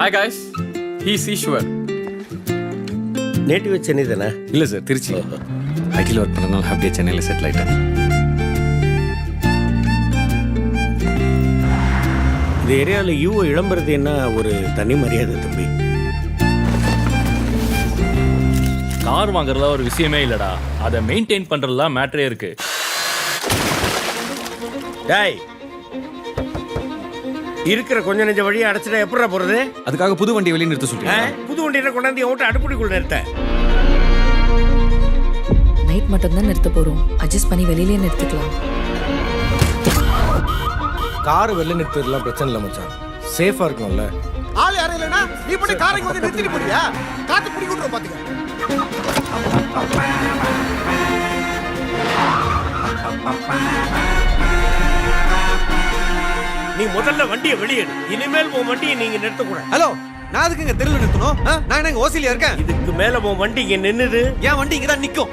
Hi guys, he's Ishwar. Native Chennai தானே? இல்லை sir, Trichy. ஐடியில் ஒர்க் பண்ணுறதுனால அப்படியே சென்னையில் செட்டில் ஆகிட்டேன். இந்த ஏரியாவில் யூ இளம்புறது என்ன ஒரு தனி மரியாதை தம்பி. கார் வாங்குறதா ஒரு விஷயமே இல்லடா, அதை மெயின்டைன் பண்றதுல மேட்டரே இருக்கு. டேய், இருக்கிற கொஞ்ச நெஞ்ச வழியை அடைச்சிட்டா எப்படா போறது? அதுக்காக புது வண்டி வெளியே நிறுத்த சொல்றேன். புது வண்டியில கொண்டாந்து ஓட்ட அடுப்படிக்குள்ள நிறுத்த. நைட் மட்டும் தான் நிறுத்த போறோம், அட்ஜஸ்ட் பண்ணி வெளியிலே நிறுத்திக்கலாம். கார் வெளில நிறுத்துறதுலாம் பிரச்சனை இல்லை மச்சான், சேஃபா இருக்கணும்ல. ஆள் யாரும் இல்லைன்னா நீ போட்டு காரை வந்து நிறுத்திட்டு போறியா? காத்து பிடி விட்டுரும் பாத்துக்க. நீ முதல்ல வண்டியை வெளியேடு. இனிமேல் உன் வண்டியை நீங்க நிறுத்தக்கூடாது. ஹலோ, நான் அதுக்கு இங்க தெருவில் நிறுத்தணும்? நான் என்ன ஓசிலியா இருக்கேன்? இதுக்கு மேல உன் வண்டி இங்க நின்னுது, என் வண்டி இங்க தான் நிக்கும்.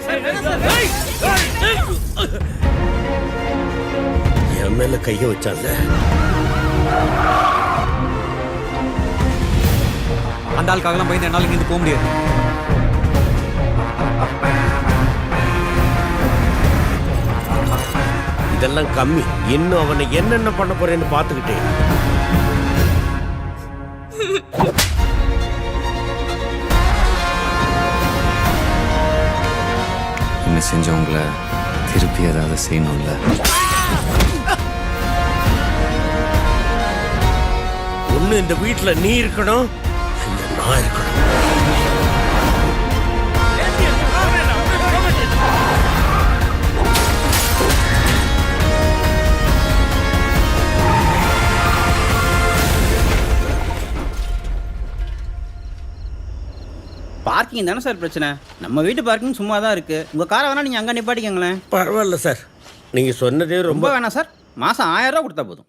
என் மேல கைய வச்சாங்க. அந்த ஆளுக்காகலாம் பயந்து என்னால இங்க போக முடியாது. இதெல்லாம் கம்மி, இன்னும் அவனை என்னென்ன பண்ண போறேன்னு பாத்துக்கிட்டேன். என்ன செஞ்சவங்கள திருப்பி ஏதாவது செய்யணும்ல. ஒண்ணு இந்த வீட்டுல நீ இருக்கணும், இல்ல நான் இருக்கணும். பார்க்கிங் தானே சார் பிரச்சனை? நம்ம வீட்டு பார்க்கிங் சும்மா தான் இருக்கு. உங்க காரை வேணா நீங்க அங்க நிப்பாட்டிக்கங்களேன். பரவாயில்ல சார், நீங்க சொன்னதே ரொம்ப ரொம்ப வேணாம் சார், மாசம் 1000 ரூபா கொடுத்தா போதும்.